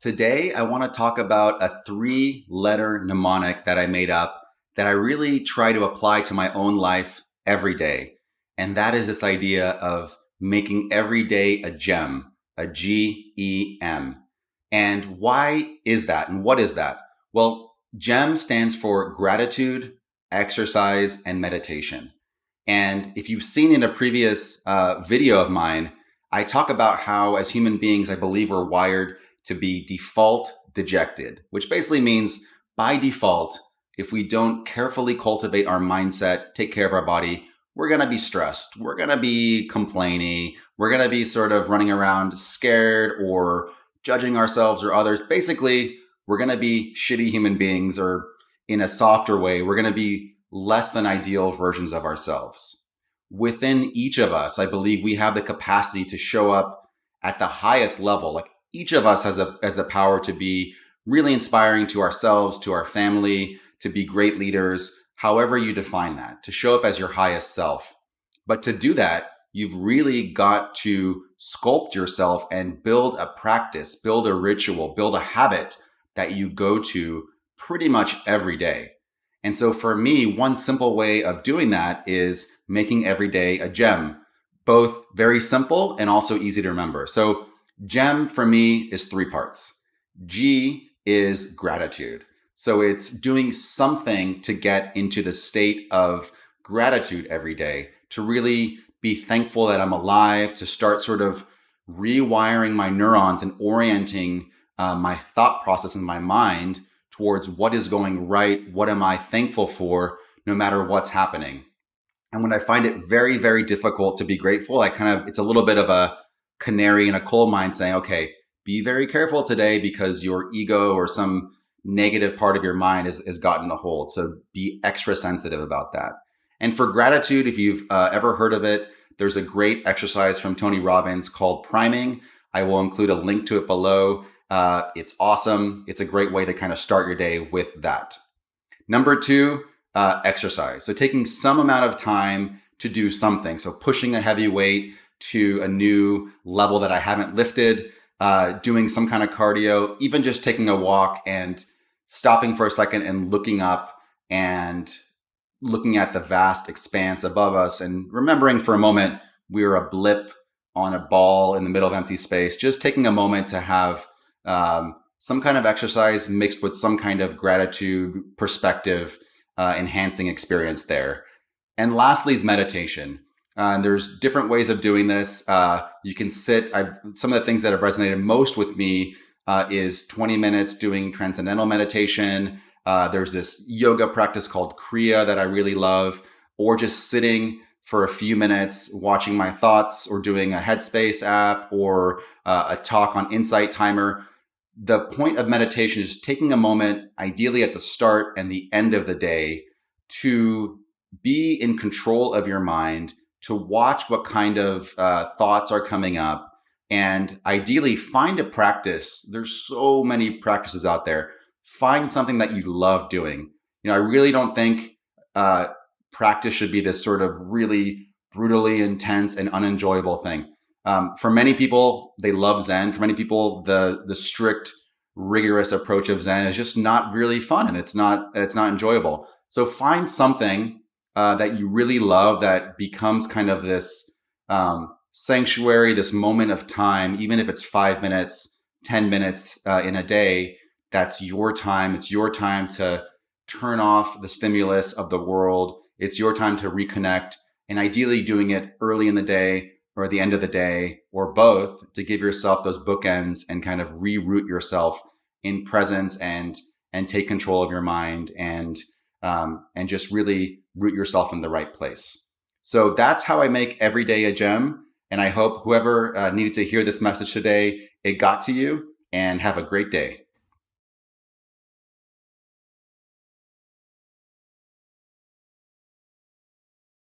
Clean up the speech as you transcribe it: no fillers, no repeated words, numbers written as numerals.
Today, I want to talk about a three-letter mnemonic that I made up that I really try to apply to my own life every day. And that is this idea of making every day a gem, a G-E-M. And why is that? And what is that? Well, GEM stands for gratitude, exercise, and meditation. And if you've seen in a previous video of mine, I talk about how as human beings, I believe we're wired to be default dejected, which basically means by default, if we don't carefully cultivate our mindset, take care of our body, we're going to be stressed. We're going to be complaining. We're going to be sort of running around scared or judging ourselves or others. Basically, we're going to be shitty human beings, or in a softer way, we're going to be less than ideal versions of ourselves. Within each of us, I believe we have the capacity to show up at the highest level. Like each of us has the power to be really inspiring to ourselves, to our family, to be great leaders, however you define that, to show up as your highest self. But to do that, you've really got to sculpt yourself and build a practice, build a ritual, build a habit that you go to pretty much every day. And so for me, one simple way of doing that is making every day a gem, both very simple and also easy to remember. So GEM for me is three parts. G is gratitude. So it's doing something to get into the state of gratitude every day, to really be thankful that I'm alive, to start sort of rewiring my neurons and orienting my thought process in my mind towards what is going right, what am I thankful for, no matter what's happening. And when I find it very, very difficult to be grateful, it's a little bit of a canary in a coal mine saying, okay, be very careful today because your ego or some negative part of your mind has gotten a hold. So be extra sensitive about that. And for gratitude, if you've ever heard of it, there's a great exercise from Tony Robbins called priming. I will include a link to it below. It's awesome. It's a great way to kind of start your day with that. Number two, exercise. So taking some amount of time to do something. So pushing a heavy weight to a new level that I haven't lifted, doing some kind of cardio, even just taking a walk and stopping for a second and looking up and looking at the vast expanse above us and remembering for a moment we're a blip on a ball in the middle of empty space. Just taking a moment to have some kind of exercise mixed with some kind of gratitude, perspective, enhancing experience there. And lastly is meditation. There's different ways of doing this. You can sit. Some of the things that have resonated most with me is 20 minutes doing transcendental meditation. There's this yoga practice called Kriya that I really love, or just sitting for a few minutes watching my thoughts or doing a Headspace app or a talk on Insight Timer. The point of meditation is taking a moment, ideally at the start and the end of the day, to be in control of your mind, to watch what kind of thoughts are coming up, and ideally find a practice. There's so many practices out there. Find something that you love doing. I really don't think practice should be this sort of really brutally intense and unenjoyable thing. For many people, they love Zen. For many people, the strict, rigorous approach of Zen is just not really fun, and it's not enjoyable. So find something that you really love that becomes kind of this sanctuary, this moment of time, even if it's 5 minutes, 10 minutes in a day. That's your time. It's your time to turn off the stimulus of the world. It's your time to reconnect, and ideally doing it early in the day or at the end of the day, or both, to give yourself those bookends and kind of reroute yourself in presence and take control of your mind and just really root yourself in the right place. So that's how I make every day a gem. And I hope whoever needed to hear this message today, it got to you, and have a great day.